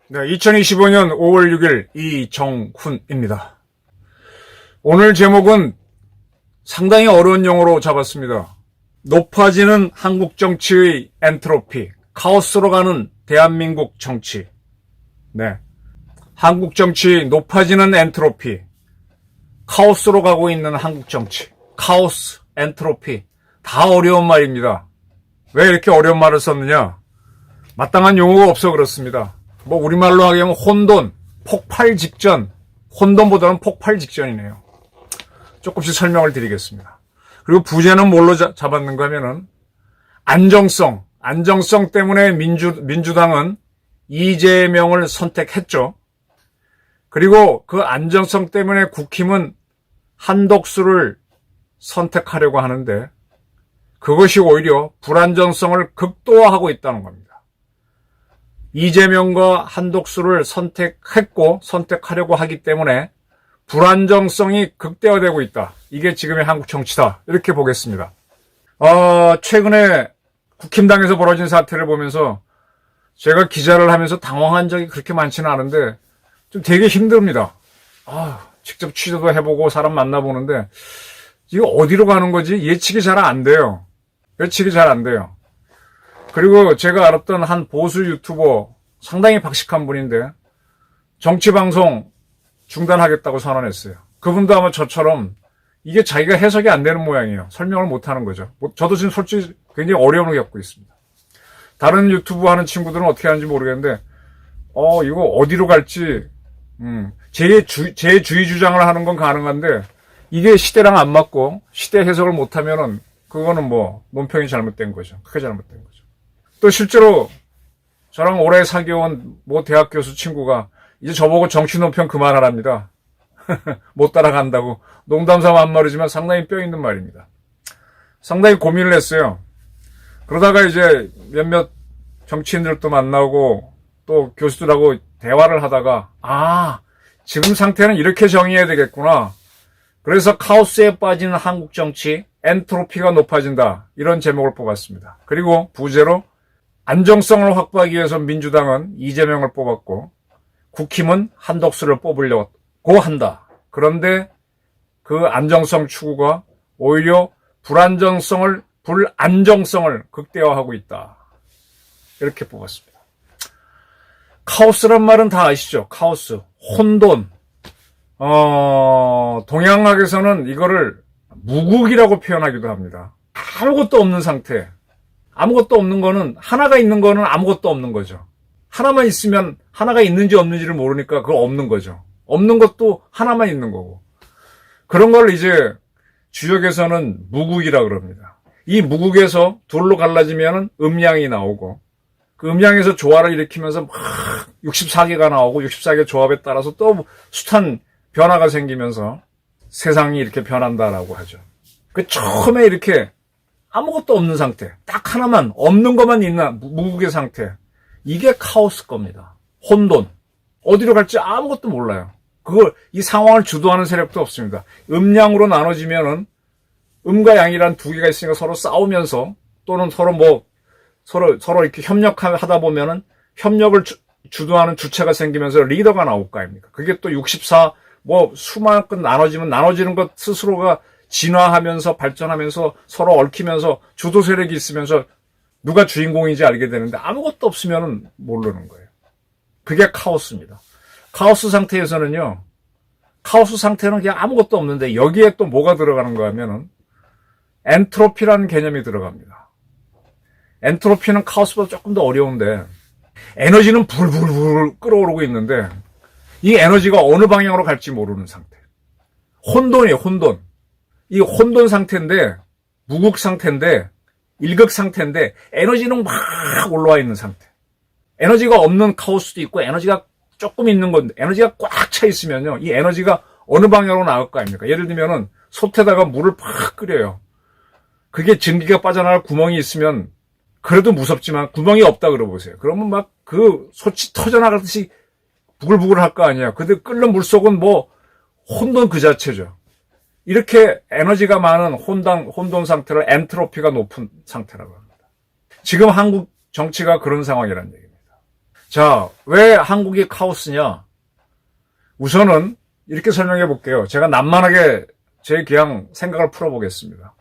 네, 2025년 5월 6일 이정훈입니다. 오늘 제목은 상당히 어려운 용어로 잡았습니다. 높아지는 한국 정치의 엔트로피, 카오스로 가는 대한민국 정치. 네, 한국 정치 높아지는 엔트로피, 카오스로 가고 있는 한국 정치. 카오스, 엔트로피, 다 어려운 말입니다. 왜 이렇게 어려운 말을 썼느냐? 마땅한 용어가 없어 그렇습니다. 뭐 우리말로 하면 혼돈, 폭발 직전, 혼돈보다는 폭발 직전이네요. 조금씩 설명을 드리겠습니다. 그리고 부제는 뭘로 잡았는가 하면은 안정성 때문에 민주당은 이재명을 선택했죠. 그리고 그 안정성 때문에 국힘은 한덕수를 선택하려고 하는데 그것이 오히려 불안정성을 극도화하고 있다는 겁니다. 이재명과 한덕수를 선택했고 선택하려고 하기 때문에 불안정성이 극대화되고 있다. 이게 지금의 한국 정치다. 이렇게 보겠습니다. 최근에 국힘당에서 벌어진 사태를 보면서 제가 기자를 하면서 당황한 적이 그렇게 많지는 않은데 좀 되게 힘듭니다. 직접 취재도 해보고 사람 만나보는데 이거 어디로 가는 거지? 예측이 잘 안 돼요. 그리고 제가 알았던 한 보수 유튜버 상당히 박식한 분인데 정치방송 중단하겠다고 선언했어요. 그분도 아마 저처럼 이게 자기가 해석이 안 되는 모양이에요. 설명을 못하는 거죠. 저도 지금 솔직히 굉장히 어려움을 겪고 있습니다. 다른 유튜브 하는 친구들은 어떻게 하는지 모르겠는데 이거 어디로 갈지 제 주의 주장을 하는 건 가능한데 이게 시대랑 안 맞고 시대 해석을 못하면은 그거는 뭐 논평이 잘못된 거죠. 크게 잘못된 거죠. 또 실제로 저랑 오래 사귀어온 모 대학 교수 친구가 이제 저보고 정치 논평 그만하랍니다. 못 따라간다고. 농담삼아 한 말이지만 상당히 뼈 있는 말입니다. 상당히 고민을 했어요. 그러다가 이제 몇몇 정치인들도 만나고 또 교수들하고 대화를 하다가 지금 상태는 이렇게 정의해야 되겠구나. 그래서 카오스에 빠지는 한국 정치, 엔트로피가 높아진다. 이런 제목을 뽑았습니다. 그리고 부제로 안정성을 확보하기 위해서 민주당은 이재명을 뽑았고 국힘은 한덕수를 뽑으려고 한다. 그런데 그 안정성 추구가 오히려 불안정성을 극대화하고 있다. 이렇게 뽑았습니다. 카오스란 말은 다 아시죠? 카오스, 혼돈. 동양학에서는 이거를 무국이라고 표현하기도 합니다. 아무것도 없는 상태. 아무것도 없는 거는, 하나가 있는 거는 아무것도 없는 거죠. 하나만 있으면 하나가 있는지 없는지를 모르니까 그거 없는 거죠. 없는 것도 하나만 있는 거고. 그런 걸 이제 주역에서는 무국이라 그럽니다. 이 무국에서 둘로 갈라지면은 음양이 나오고 그 음양에서 조화를 일으키면서 막 64개가 나오고 64개 조합에 따라서 또 숱한 변화가 생기면서 세상이 이렇게 변한다라고 하죠. 그 처음에 이렇게 아무것도 없는 상태, 딱 하나만 없는 것만 있는 무국의 상태, 이게 카오스 겁니다. 혼돈. 어디로 갈지 아무것도 몰라요. 이 상황을 주도하는 세력도 없습니다. 음양으로 나눠지면은 음과 양이란 두 개가 있으니까 서로 싸우면서 또는 서로 이렇게 협력하다 보면은 협력을 주도하는 주체가 생기면서 리더가 나올 거 아닙니까? 그게 또 64, 수만큼 나눠지는 것 스스로가 진화하면서 발전하면서 서로 얽히면서 주도 세력이 있으면서 누가 주인공인지 알게 되는데 아무것도 없으면 모르는 거예요. 그게 카오스입니다. 카오스 상태에서는요, 카오스 상태는 그냥 아무것도 없는데 여기에 또 뭐가 들어가는가 하면은 엔트로피라는 개념이 들어갑니다. 엔트로피는 카오스보다 조금 더 어려운데 에너지는 불불불 끓어오르고 있는데 이 에너지가 어느 방향으로 갈지 모르는 상태. 혼돈이에요, 혼돈. 이 혼돈 상태인데, 무국 상태인데, 일극 상태인데 에너지는 막 올라와 있는 상태. 에너지가 없는 카오스도 있고 에너지가 조금 있는 건데 에너지가 꽉 차 있으면요, 이 에너지가 어느 방향으로 나올 거 아닙니까? 예를 들면은 솥에다가 물을 팍 끓여요. 그게 전기가 빠져나갈 구멍이 있으면 그래도 무섭지만 구멍이 없다 그러보세요. 그러면 막 그 솥이 터져나가듯이 부글부글 할 거 아니야. 근데 끓는 물 속은 뭐 혼돈 그 자체죠. 이렇게 에너지가 많은 혼돈 상태를 엔트로피가 높은 상태라고 합니다. 지금 한국 정치가 그런 상황이라는 얘기입니다. 자, 왜 한국이 카오스냐? 우선은 이렇게 설명해 볼게요. 제가 난만하게 제 그냥 생각을 풀어보겠습니다.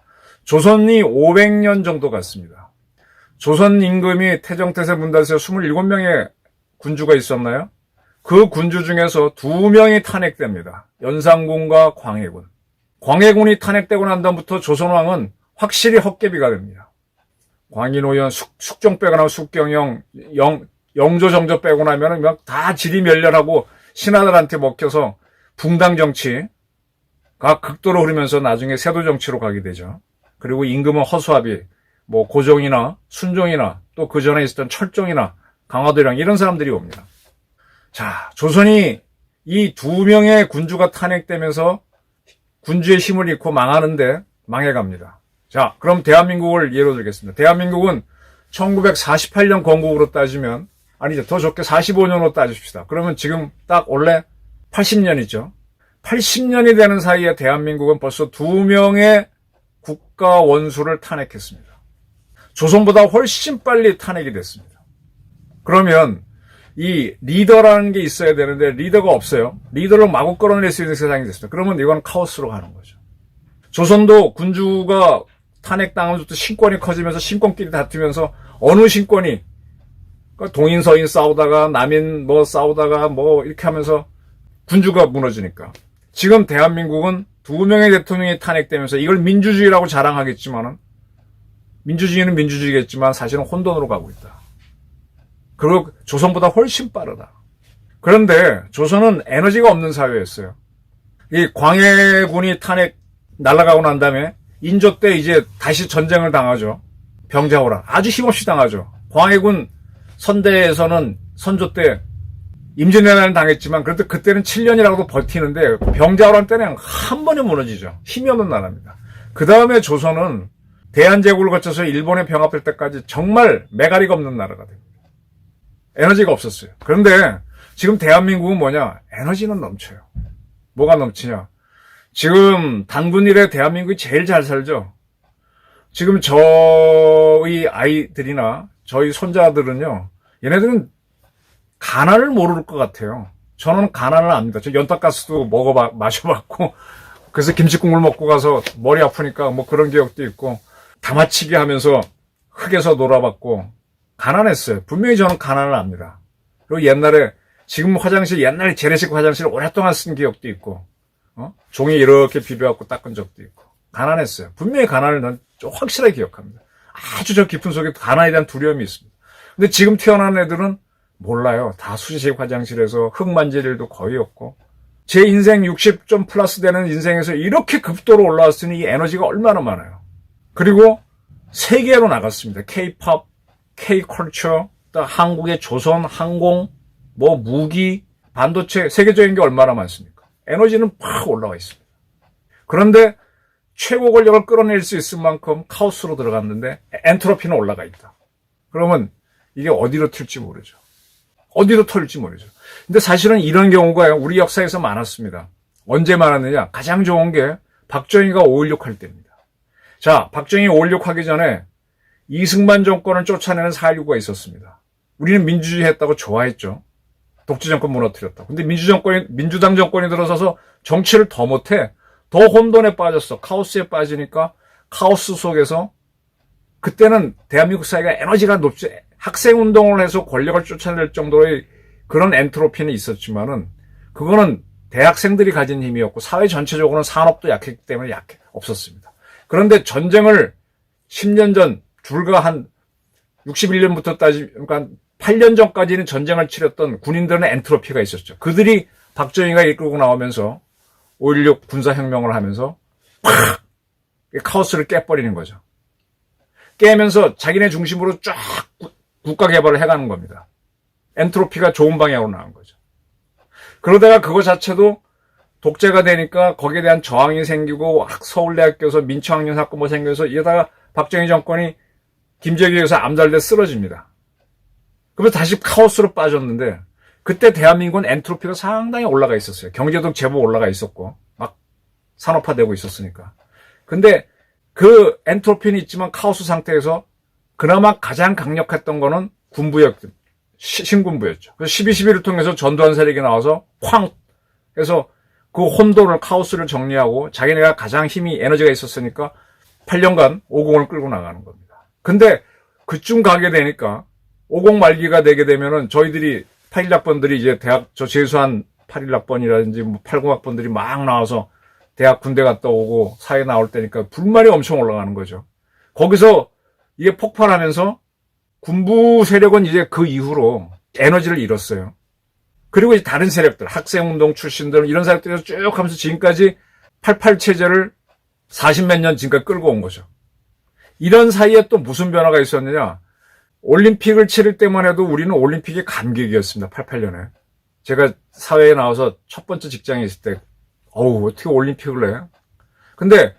조선이 500년 정도 갔습니다. 조선 임금이 태정태세 문달세 27명의 군주가 있었나요? 그 군주 중에서 2명이 탄핵됩니다. 연산군과 광해군. 광해군이 탄핵되고 난 다음부터 조선왕은 확실히 헛개비가 됩니다. 광인오연, 숙종 빼고 나면 숙경영, 영조정조 빼고 나면은 막 다 지리멸렬하고 신하들한테 먹혀서 붕당 정치가 극도로 흐르면서 나중에 세도 정치로 가게 되죠. 그리고 임금은 허수아비, 뭐 고종이나 순종이나 또 그 전에 있었던 철종이나 강화도령 이런 사람들이 옵니다. 자, 조선이 이 2명의 군주가 탄핵되면서 군주의 힘을 잃고 망하는데 망해갑니다. 자, 그럼 대한민국을 예로 들겠습니다. 대한민국은 1948년 건국으로 따지면 아니죠. 더 좋게 45년으로 따집시다. 그러면 지금 딱 원래 80년이죠. 80년이 되는 사이에 대한민국은 벌써 2명의 국가 원수를 탄핵했습니다. 조선보다 훨씬 빨리 탄핵이 됐습니다. 그러면 이 리더라는 게 있어야 되는데 리더가 없어요. 리더를 마구 끌어낼 수 있는 세상이 됐습니다. 그러면 이건 카오스로 가는 거죠. 조선도 군주가 탄핵당하면서부터 신권이 커지면서 신권끼리 다투면서 어느 신권이 동인 서인 싸우다가 남인 뭐 싸우다가 뭐 이렇게 하면서 군주가 무너지니까 지금 대한민국은 2명의 대통령이 탄핵되면서 이걸 민주주의라고 자랑하겠지만은 민주주의는 민주주의겠지만 사실은 혼돈으로 가고 있다. 그리고 조선보다 훨씬 빠르다. 그런데 조선은 에너지가 없는 사회였어요. 이 광해군이 탄핵 날아가고 난 다음에 인조 때 이제 다시 전쟁을 당하죠. 병자호란. 아주 힘없이 당하죠. 광해군 선대에서는 선조 때 임진왜란을 당했지만 그래도 그때는 7년이라고도 버티는데 병자호란 때는 한 번에 무너지죠. 힘이 없는 나라입니다. 그 다음에 조선은 대한제국을 거쳐서 일본에 병합할 때까지 정말 매가리가 없는 나라가 됩니다. 에너지가 없었어요. 그런데 지금 대한민국은 뭐냐? 에너지는 넘쳐요. 뭐가 넘치냐? 지금 단군 이래 대한민국이 제일 잘 살죠. 지금 저희 아이들이나 저희 손자들은요. 얘네들은 가난을 모를 것 같아요. 저는 가난을 압니다. 저 연탄가스도 마셔봤고 그래서 김치국물 먹고 가서 머리 아프니까 뭐 그런 기억도 있고 다마치기 하면서 흙에서 놀아봤고 가난했어요. 분명히 저는 가난을 압니다. 그리고 옛날에 지금 화장실 옛날에 재래식 화장실 오랫동안 쓴 기억도 있고 종이 이렇게 비벼갖고 닦은 적도 있고 가난했어요. 분명히 가난을 난 확실하게 기억합니다. 아주 저 깊은 속에 가난에 대한 두려움이 있습니다. 근데 지금 태어난 애들은 몰라요. 다 수시식 화장실에서 흙 만질 일도 거의 없고 제 인생 60점 플러스 되는 인생에서 이렇게 급도로 올라왔으니 이 에너지가 얼마나 많아요. 그리고 세계로 나갔습니다. K-POP, K-컬처, 또 한국의 조선, 항공, 뭐 무기, 반도체, 세계적인 게 얼마나 많습니까? 에너지는 팍 올라와 있습니다. 그런데 최고 권력을 끌어낼 수 있을 만큼 카오스로 들어갔는데 엔트로피는 올라가 있다. 그러면 이게 어디로 튈지 모르죠. 어디로 튈지 모르죠. 근데 사실은 이런 경우가 우리 역사에서 많았습니다. 언제 많았느냐? 가장 좋은 게 박정희가 5.16 할 때입니다. 자, 박정희 5.16 하기 전에 이승만 정권을 쫓아내는 4.19가 있었습니다. 우리는 민주주의 했다고 좋아했죠. 독재 정권 무너뜨렸다. 근데 민주당 정권이 들어서서 정치를 더 못해. 더 혼돈에 빠졌어. 카오스에 빠지니까 카오스 속에서 그때는 대한민국 사회가 에너지가 높지. 학생운동을 해서 권력을 쫓아낼 정도의 그런 엔트로피는 있었지만은 그거는 대학생들이 가진 힘이었고 사회 전체적으로는 산업도 약했기 때문에 없었습니다. 그런데 전쟁을 10년 전 불과 한 61년부터 그러니까 8년 전까지는 전쟁을 치렀던 군인들은 엔트로피가 있었죠. 그들이 박정희가 이끌고 나오면서 5.16 군사혁명을 하면서 팍! 카오스를 깨버리는 거죠. 깨면서 자기네 중심으로 쫙 국가 개발을 해가는 겁니다. 엔트로피가 좋은 방향으로 나간 거죠. 그러다가 그거 자체도 독재가 되니까 거기에 대한 저항이 생기고 서울대학교에서 민초학년 사건 뭐 생겨서 이러다가 박정희 정권이 김정일에 의해서 암살돼 쓰러집니다. 그러면 다시 카오스로 빠졌는데 그때 대한민국은 엔트로피가 상당히 올라가 있었어요. 경제도 제법 올라가 있었고 막 산업화되고 있었으니까. 근데 그 엔트로피는 있지만 카오스 상태에서 그나마 가장 강력했던 거는 군부였죠. 신군부였죠. 그래서 12.12를 통해서 전두환 세력이 나와서 쾅 해서 그 혼돈을 카오스를 정리하고 자기네가 가장 힘이 에너지가 있었으니까 8년간 50을 끌고 나가는 겁니다. 근데 그쯤 가게 되니까 50 말기가 되게 되면은 저희들이 81학번들이 이제 대학 저 재수한 81학번이라든지 뭐 80학번들이 막 나와서 대학 군대 갔다 오고 사회 나올 때니까 불만이 엄청 올라가는 거죠. 거기서 이게 폭발하면서 군부 세력은 이제 그 이후로 에너지를 잃었어요. 그리고 이제 다른 세력들, 학생운동 출신들 이런 세력들에서 쭉 하면서 지금까지 88 체제를 40몇 년 지금까지 끌고 온 거죠. 이런 사이에 또 무슨 변화가 있었느냐. 올림픽을 치를 때만 해도 우리는 올림픽의 감격이었습니다. 88년에. 제가 사회에 나와서 첫 번째 직장에 있을 때 어떻게 올림픽을 해? 근데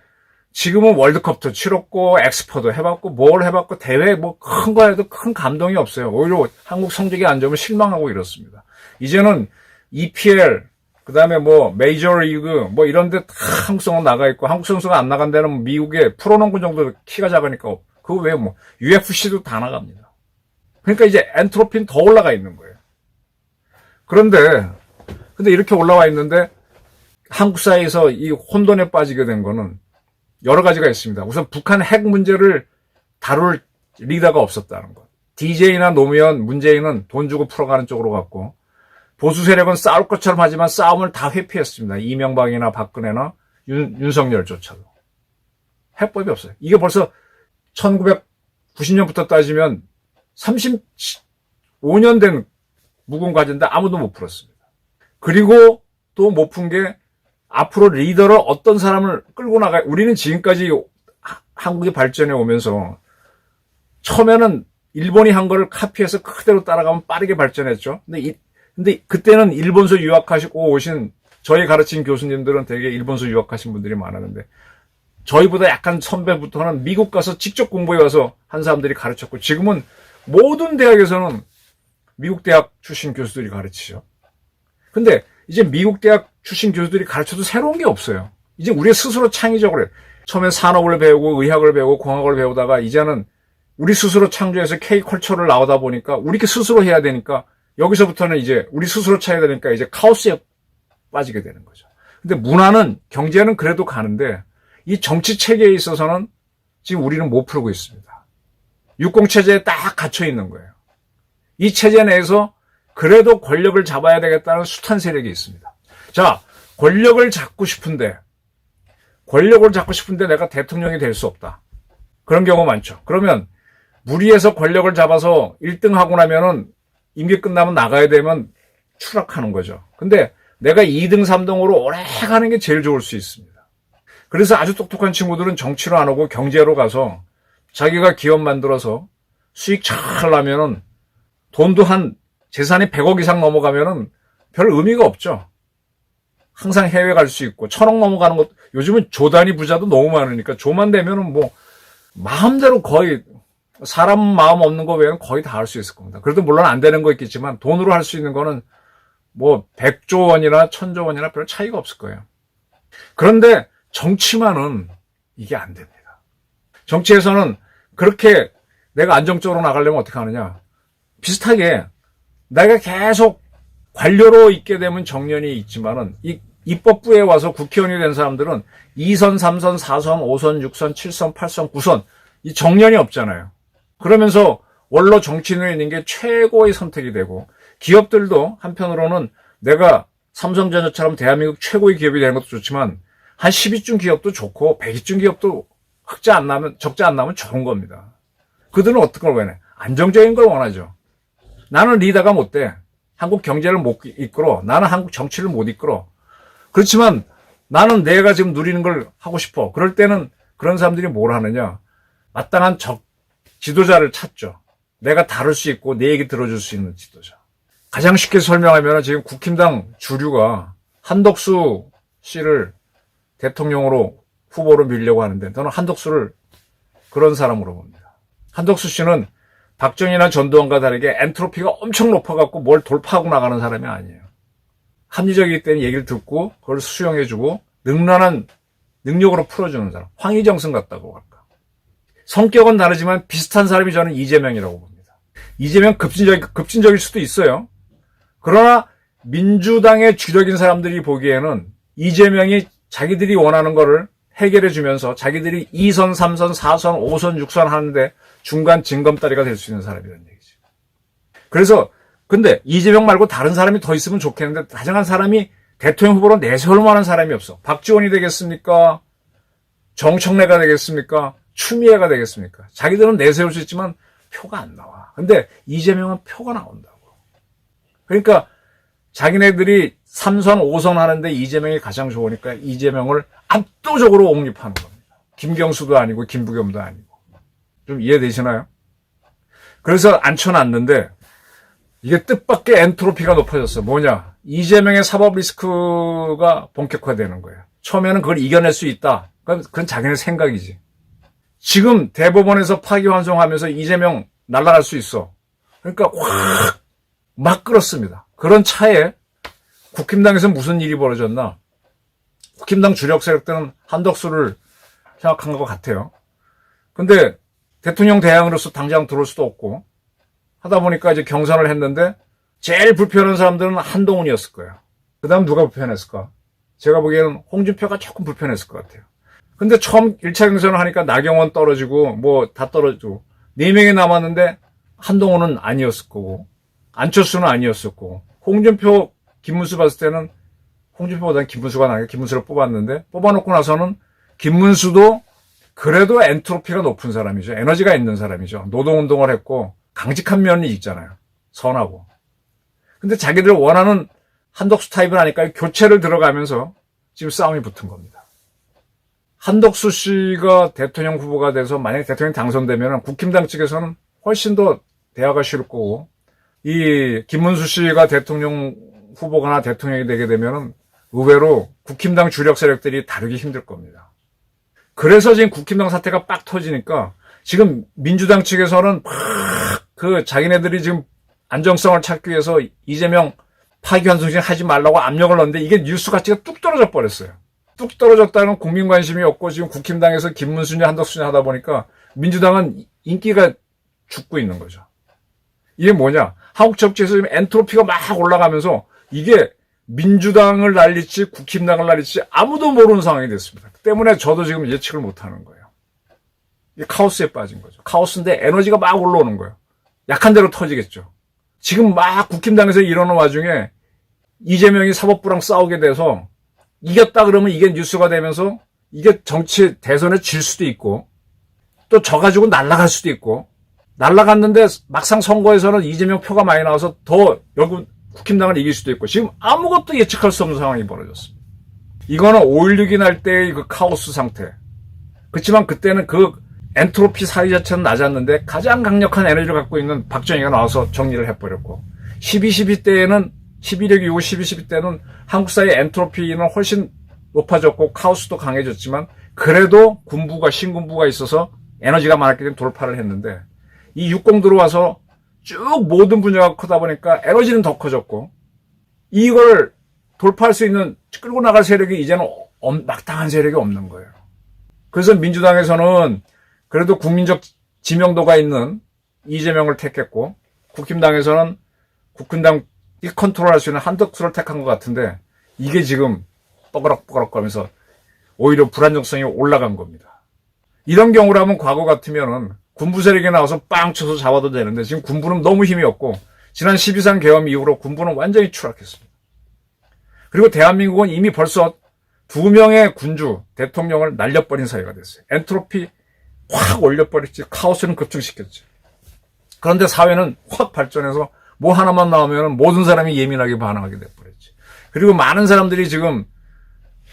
지금은 월드컵도 치렀고 엑스포도 해봤고 뭘 해봤고 대회 뭐 큰 거 해도 큰 감동이 없어요. 오히려 한국 성적이 안 좋으면 실망하고 이렇습니다. 이제는 EPL 그다음에 뭐 메이저리그 뭐 이런 데 다 한국 선수 나가 있고 한국 선수가 안 나간 데는 미국의 프로농구 정도 키가 작으니까 그거 왜 뭐 UFC도 다 나갑니다. 그러니까 이제 엔트로피는 더 올라가 있는 거예요. 근데 이렇게 올라와 있는데 한국 사회에서 이 혼돈에 빠지게 된 거는 여러 가지가 있습니다. 우선 북한 핵 문제를 다룰 리더가 없었다는 것. DJ나 노무현, 문재인은 돈 주고 풀어가는 쪽으로 갔고 보수 세력은 싸울 것처럼 하지만 싸움을 다 회피했습니다. 이명박이나 박근혜나 윤석열조차도. 해법이 없어요. 이게 벌써 1990년부터 따지면 35년 된 묵은 과제인데 아무도 못 풀었습니다. 그리고 또 못 푼 게 앞으로 리더를 어떤 사람을 끌고 나가. 우리는 지금까지 한국이 발전해 오면서 처음에는 일본이 한 거를 카피해서 그대로 따라가면 빠르게 발전했죠. 근데 그때는 일본서 유학하시고 오신 저희 가르친 교수님들은 되게 일본서 유학하신 분들이 많았는데 저희보다 약간 선배부터는 미국 가서 직접 공부해 와서 한 사람들이 가르쳤고 지금은 모든 대학에서는 미국 대학 출신 교수들이 가르치죠. 근데 이제 미국 대학 출신 교수들이 가르쳐도 새로운 게 없어요. 이제 우리 스스로 창의적으로 해요. 처음에 산업을 배우고 의학을 배우고 공학을 배우다가 이제는 우리 스스로 창조해서 K컬처를 나오다 보니까 우리 스스로 해야 되니까 여기서부터는 이제 우리 스스로 차야 되니까 이제 카오스에 빠지게 되는 거죠. 근데 문화는 경제는 그래도 가는데 이 정치 체계에 있어서는 지금 우리는 못 풀고 있습니다. 육공체제에 딱 갇혀 있는 거예요. 이 체제 내에서 그래도 권력을 잡아야 되겠다는 숱한 세력이 있습니다. 자, 권력을 잡고 싶은데 내가 대통령이 될 수 없다. 그런 경우 많죠. 그러면 무리해서 권력을 잡아서 1등 하고 나면은 임기 끝나면 나가야 되면 추락하는 거죠. 근데 내가 2등, 3등으로 오래 가는 게 제일 좋을 수 있습니다. 그래서 아주 똑똑한 친구들은 정치로 안 오고 경제로 가서 자기가 기업 만들어서 수익 잘 나면은 돈도 재산이 100억 이상 넘어가면은 별 의미가 없죠. 항상 해외 갈 수 있고 1000억 넘어가는 것 요즘은 조 단위 부자도 너무 많으니까 조만 되면은 뭐 마음대로 거의 사람 마음 없는 거 외에는 거의 다 할 수 있을 겁니다. 그래도 물론 안 되는 거 있겠지만 돈으로 할 수 있는 거는 뭐 100조 원이나 1000조 원이나 별 차이가 없을 거예요. 그런데 정치만은 이게 안 됩니다. 정치에서는 그렇게 내가 안정적으로 나가려면 어떻게 하느냐. 비슷하게 내가 계속 관료로 있게 되면 정년이 있지만은 이 입법부에 와서 국회의원이 된 사람들은 2선, 3선, 4선, 5선, 6선, 7선, 8선, 9선 이 정년이 없잖아요. 그러면서 원로 정치인으로 있는 게 최고의 선택이 되고 기업들도 한편으로는 내가 삼성전자처럼 대한민국 최고의 기업이 되는 것도 좋지만 한 10위쯤 기업도 좋고 100위쯤 기업도 적지 안 나면 좋은 겁니다. 그들은 어떤 걸 원해? 안정적인 걸 원하죠. 나는 리더가 못 돼. 한국 경제를 못 이끌어. 나는 한국 정치를 못 이끌어. 그렇지만 나는 내가 지금 누리는 걸 하고 싶어. 그럴 때는 그런 사람들이 뭘 하느냐. 마땅한 지도자를 찾죠. 내가 다룰 수 있고 내 얘기 들어줄 수 있는 지도자. 가장 쉽게 설명하면 지금 국힘당 주류가 한덕수 씨를 대통령으로 후보로 밀려고 하는데 저는 한덕수를 그런 사람으로 봅니다. 한덕수 씨는 박정희나 전두환과 다르게 엔트로피가 엄청 높아갖고 뭘 돌파하고 나가는 사람이 아니에요. 합리적이기 때문에 얘기를 듣고 그걸 수용해주고 능란한 능력으로 풀어주는 사람. 황희정승 같다고 할까. 성격은 다르지만 비슷한 사람이 저는 이재명이라고 봅니다. 이재명 급진적일 수도 있어요. 그러나 민주당의 주력인 사람들이 보기에는 이재명이 자기들이 원하는 거를 해결해 주면서 자기들이 2선, 3선, 4선, 5선, 6선 하는데 중간 징검다리가 될 수 있는 사람이라는 얘기죠. 그래서 근데 이재명 말고 다른 사람이 더 있으면 좋겠는데 다정한 사람이 대통령 후보로 내세울 만한 사람이 없어. 박지원이 되겠습니까? 정청래가 되겠습니까? 추미애가 되겠습니까? 자기들은 내세울 수 있지만 표가 안 나와. 근데 이재명은 표가 나온다고. 그러니까 자기네들이 3선, 5선 하는데 이재명이 가장 좋으니까 이재명을 압도적으로 옹립하는 겁니다. 김경수도 아니고 김부겸도 아니고. 좀 이해되시나요? 그래서 앉혀놨는데 이게 뜻밖의 엔트로피가 높아졌어. 뭐냐? 이재명의 사법 리스크가 본격화되는 거예요. 처음에는 그걸 이겨낼 수 있다. 그건 자기네 생각이지. 지금 대법원에서 파기환송하면서 이재명 날아갈 수 있어. 그러니까 확 막 끌었습니다. 그런 차에 국힘당에서 무슨 일이 벌어졌나? 국힘당 주력 세력들은 한덕수를 생각한 것 같아요. 근데 대통령 대항으로서 당장 들어올 수도 없고 하다 보니까 이제 경선을 했는데 제일 불편한 사람들은 한동훈이었을 거예요. 그 다음 누가 불편했을까? 제가 보기에는 홍준표가 조금 불편했을 것 같아요. 근데 처음 1차 경선을 하니까 나경원 떨어지고 뭐 다 떨어지고 4명이 남았는데 한동훈은 아니었을 거고 안철수는 아니었을 거고 홍준표, 김문수 봤을 때는 홍준표보다는 김문수가 나게 김문수를 뽑았는데 뽑아놓고 나서는 김문수도 그래도 엔트로피가 높은 사람이죠. 에너지가 있는 사람이죠. 노동운동을 했고 강직한 면이 있잖아요. 선하고. 근데 자기들 원하는 한덕수 타입을 하니까 교체를 들어가면서 지금 싸움이 붙은 겁니다. 한덕수 씨가 대통령 후보가 돼서 만약에 대통령 당선되면 국힘당 측에서는 훨씬 더 대화가 쉬울 거고 이 김문수 씨가 대통령 후보거나 대통령이 되게 되면 의외로 국힘당 주력 세력들이 다루기 힘들 겁니다. 그래서 지금 국힘당 사태가 빡 터지니까 지금 민주당 측에서는 그 자기네들이 지금 안정성을 찾기 위해서 이재명 파기환송심 하지 말라고 압력을 넣는데 이게 뉴스 가치가 뚝 떨어져 버렸어요. 뚝 떨어졌다는 국민 관심이 없고 지금 국힘당에서 김문수냐 한덕수냐 하다 보니까 민주당은 인기가 죽고 있는 거죠. 이게 뭐냐? 한국 정치에서 지금 엔트로피가 막 올라가면서 이게 민주당을 날릴지 국힘당을 날릴지 아무도 모르는 상황이 됐습니다. 그 때문에 저도 지금 예측을 못하는 거예요. 이게 카오스에 빠진 거죠. 카오스인데 에너지가 막 올라오는 거예요. 약한 대로 터지겠죠. 지금 막 국힘당에서 이러는 와중에 이재명이 사법부랑 싸우게 돼서 이겼다 그러면 이게 뉴스가 되면서 이게 정치 대선에 질 수도 있고 또 져가지고 날아갈 수도 있고 날아갔는데 막상 선거에서는 이재명 표가 많이 나와서 더 결국 국힘당을 이길 수도 있고 지금 아무것도 예측할 수 없는 상황이 벌어졌습니다. 이거는 5.16이 날 때의 그 카오스 상태. 그렇지만 그때는 그 엔트로피 사이 자체는 낮았는데 가장 강력한 에너지를 갖고 있는 박정희가 나와서 정리를 해버렸고 12.12 때에는 11.6 이후 12.12 때는 한국 사회 엔트로피는 훨씬 높아졌고 카오스도 강해졌지만 그래도 군부가 신군부가 있어서 에너지가 많았기 때문에 돌파를 했는데 이 60 들어와서 쭉 모든 분야가 크다 보니까 에너지는 더 커졌고 이걸 돌파할 수 있는 끌고 나갈 세력이 이제는 막당한 세력이 없는 거예요. 그래서 민주당에서는 그래도 국민적 지명도가 있는 이재명을 택했고 국힘당에서는 국힘당 컨트롤할 수 있는 한덕수를 택한 것 같은데 이게 지금 뻐그럭뻐그럭 거면서 오히려 불안정성이 올라간 겁니다. 이런 경우라면 과거 같으면은 군부 세력이 나와서 빵 쳐서 잡아도 되는데 지금 군부는 너무 힘이 없고 지난 12.3 계엄 이후로 군부는 완전히 추락했습니다. 그리고 대한민국은 이미 벌써 2명의 군주 대통령을 날려버린 사회가 됐어요. 엔트로피 확 올려버렸지. 카오스는 급증시켰지. 그런데 사회는 확 발전해서 뭐 하나만 나오면 모든 사람이 예민하게 반응하게 돼버렸지. 그리고 많은 사람들이 지금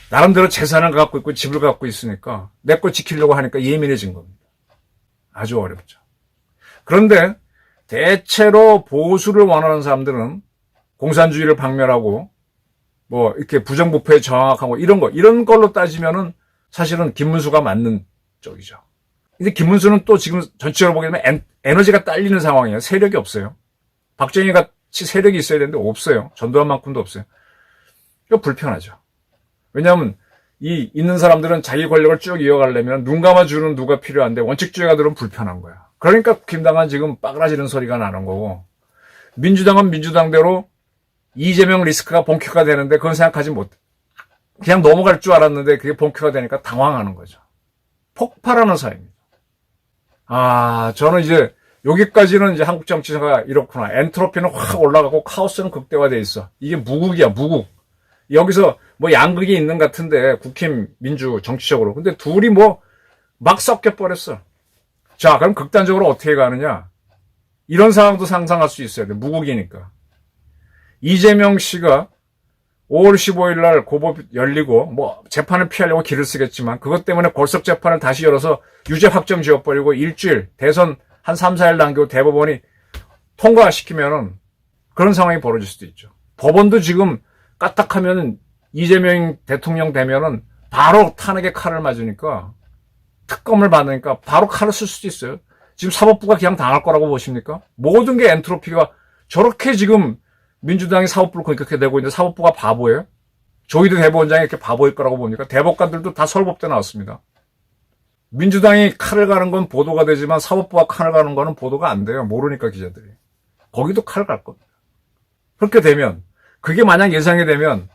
나름대로 재산을 갖고 있고 집을 갖고 있으니까 내 걸 지키려고 하니까 예민해진 겁니다. 아주 어렵죠. 그런데 대체로 보수를 원하는 사람들은 공산주의를 박멸하고 뭐 이렇게 부정부패에 저항하고 이런 걸로 따지면은 사실은 김문수가 맞는 쪽이죠. 근데 김문수는 또 지금 전체적으로 보게 되면 에너지가 딸리는 상황이에요. 세력이 없어요. 박정희 같이 세력이 있어야 되는데 없어요. 전두환만큼도 없어요. 이거 불편하죠. 왜냐하면 이 있는 사람들은 자기 권력을 쭉 이어가려면 눈 감아주는 누가 필요한데 원칙주의가들은 불편한 거야. 그러니까 국힘당은 지금 빠그라지는 소리가 나는 거고, 민주당은 민주당대로 이재명 리스크가 본캐가 되는데 그건 생각하지 못해. 그냥 넘어갈 줄 알았는데 그게 본캐가 되니까 당황하는 거죠. 폭발하는 사회입니다. 저는 이제 여기까지는 이제 한국 정치가 이렇구나. 엔트로피는 확 올라가고 카오스는 극대화돼 있어. 이게 무국이야, 무국. 여기서 뭐 양극이 있는 것 같은데 국힘 민주 정치적으로. 근데 둘이 뭐 막 섞여버렸어. 자, 그럼 극단적으로 어떻게 가느냐? 이런 상황도 상상할 수 있어야 돼. 무국이니까. 이재명 씨가 5월 15일 날 고법 열리고 뭐 재판을 피하려고 길을 쓰겠지만 그것 때문에 골석 재판을 다시 열어서 유죄 확정 지어버리고 일주일 대선 한 3, 4일 남기고 대법원이 통과시키면은 그런 상황이 벌어질 수도 있죠. 법원도 지금 까딱하면 이재명 대통령 되면은 바로 탄핵의 칼을 맞으니까, 특검을 받으니까 바로 칼을 쓸 수도 있어요. 지금 사법부가 그냥 당할 거라고 보십니까? 모든 게 엔트로피가 저렇게 지금 민주당이 사법부를 그렇게 되고 있는데 사법부가 바보예요? 조희대 대법원장이 이렇게 바보일 거라고 봅니까? 대법관들도 다 서울법대 나왔습니다. 민주당이 칼을 가는 건 보도가 되지만 사법부가 칼을 가는 거는 보도가 안 돼요. 모르니까 기자들이. 거기도 칼 갈 겁니다. 그렇게 되면, 그게 만약 예상이 되면,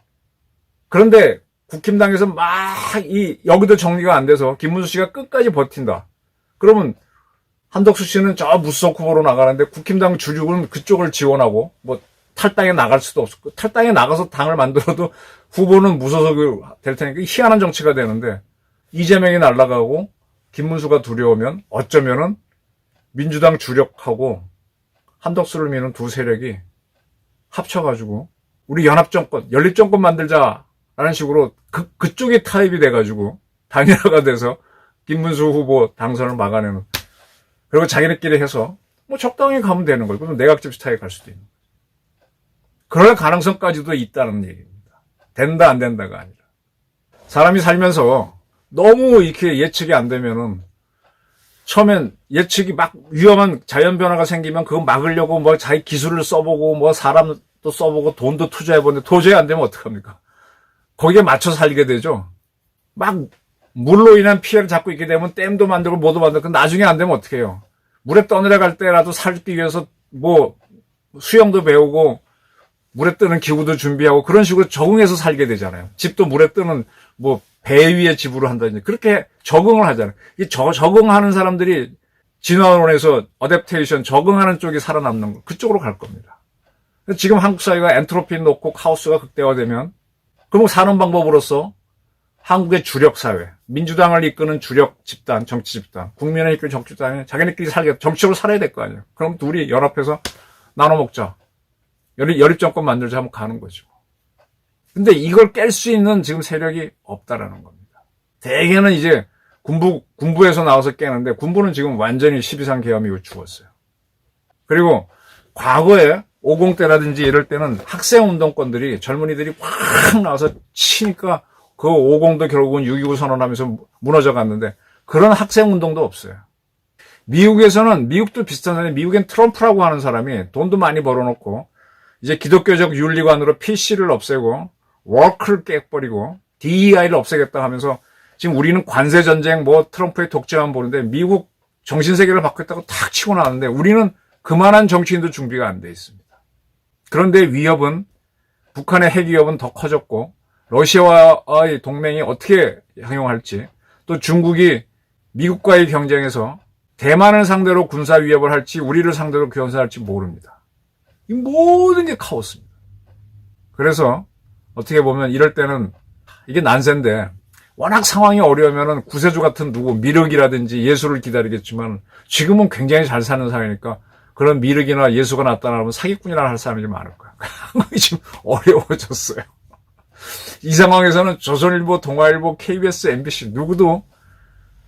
그런데 국힘당에서 여기도 정리가 안 돼서 김문수 씨가 끝까지 버틴다. 그러면 한덕수 씨는 저 무소속 후보로 나가는데 국힘당 주류는 그쪽을 지원하고 뭐 탈당에 나갈 수도 없고, 탈당에 나가서 당을 만들어도 후보는 무소속이 될 테니까 희한한 정치가 되는데, 이재명이 날아가고 김문수가 두려우면 어쩌면은 민주당 주력하고 한덕수를 미는 두 세력이 합쳐가지고 우리 연합정권, 연립정권 만들자라는 식으로 그쪽이 타입이 돼가지고 단일화가 돼서 김문수 후보 당선을 막아내는, 그리고 자기네끼리 해서 뭐 적당히 가면 되는 거예요. 그러면 내각제 비슷하게 갈 수도 있는 거예요. 그럴 가능성까지도 있다는 얘기입니다. 된다 안 된다가 아니라, 사람이 살면서 너무 이렇게 예측이 안 되면은, 처음엔 예측이 막 위험한 자연 변화가 생기면 그거 막으려고 뭐 자기 기술을 써보고 뭐 사람도 써보고 돈도 투자해보는데 도저히 안 되면 어떡합니까? 거기에 맞춰 살게 되죠. 막 물로 인한 피해를 잡고 있게 되면 댐도 만들고 뭐도 만들고, 나중에 안 되면 어떡해요? 물에 떠내려갈 때라도 살기 위해서 뭐 수영도 배우고 물에 뜨는 기구도 준비하고 그런 식으로 적응해서 살게 되잖아요. 집도 물에 뜨는 뭐 배 위에 집으로 한다든지 그렇게 적응을 하잖아요. 이 적응하는 사람들이 진화론에서 어댑테이션, 적응하는 쪽이 살아남는 거, 그쪽으로 갈 겁니다. 지금 한국 사회가 엔트로피 놓고 카오스가 극대화되면, 그럼 사는 방법으로서 한국의 주력 사회, 민주당을 이끄는 주력 집단, 정치 집단, 국민을 이끄는 정치 집단이 자기네끼리 정치적으로 살아야 될 거 아니에요. 그럼 둘이 연합해서 나눠 먹자, 연립정권 만들자 하면 가는 거죠. 근데 이걸 깰 수 있는 지금 세력이 없다라는 겁니다. 대개는 이제 군부에서 나와서 깨는데, 군부는 지금 완전히 12.3 계엄 이후 죽었어요. 그리고 과거에 50대라든지 이럴 때는 학생운동권들이, 젊은이들이 확 나와서 치니까 그 50도 결국은 6.29 선언하면서 무너져 갔는데, 그런 학생운동도 없어요. 미국도 비슷한데, 미국엔 트럼프라고 하는 사람이 돈도 많이 벌어놓고 이제 기독교적 윤리관으로 PC를 없애고 워크를 깨버리고 DEI를 없애겠다 하면서, 지금 우리는 관세전쟁 뭐 트럼프의 독재만 보는데 미국 정신세계를 바꾸겠다고 탁 치고 나왔는데, 우리는 그만한 정치인도 준비가 안 돼 있습니다. 그런데 위협은, 북한의 핵 위협은 더 커졌고, 러시아와의 동맹이 어떻게 행용할지, 또 중국이 미국과의 경쟁에서 대만을 상대로 군사 위협을 할지 우리를 상대로 견사할지 모릅니다. 이 모든 게 카오스입니다. 그래서 어떻게 보면 이럴 때는 이게 난세인데, 워낙 상황이 어려우면은 구세주 같은 미륵이라든지 예수를 기다리겠지만, 지금은 굉장히 잘 사는 사회니까 그런 미륵이나 예수가 나타나면 사기꾼이나 할 사람이 많을 거야. 한국이 지금 어려워졌어요. 이 상황에서는 조선일보, 동아일보, KBS, MBC 누구도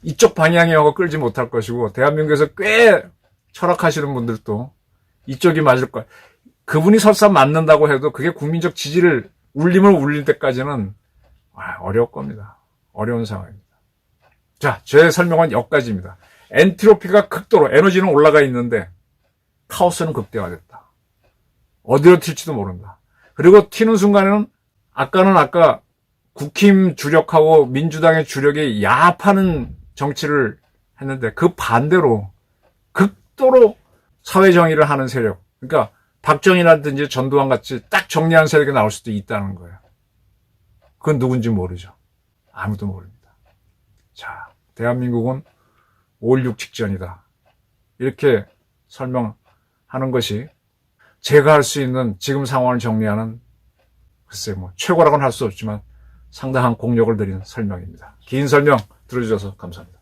이쪽 방향의 영어 끌지 못할 것이고, 대한민국에서 꽤 철학하시는 분들도 이쪽이 맞을 거야. 그분이 설사 맞는다고 해도 그게 국민적 지지를, 울림을 울릴 때까지는 어려울 겁니다. 어려운 상황입니다. 자, 제 설명은 여기까지입니다. 엔트로피가 극도로, 에너지는 올라가 있는데 카오스는 극대화됐다. 어디로 튈지도 모른다. 그리고 튀는 순간에는 아까 국힘 주력하고 민주당의 주력이 야합하는 정치를 했는데 그 반대로 극도로 사회정의를 하는 세력, 그러니까 박정희라든지 전두환 같이 딱 정리한 세력이 나올 수도 있다는 거예요. 그건 누군지 모르죠. 아무도 모릅니다. 자, 대한민국은 5.16 직전이다. 이렇게 설명하는 것이 제가 할 수 있는 지금 상황을 정리하는, 글쎄 최고라고는 할 수 없지만 상당한 공력을 들인 설명입니다. 긴 설명 들어주셔서 감사합니다.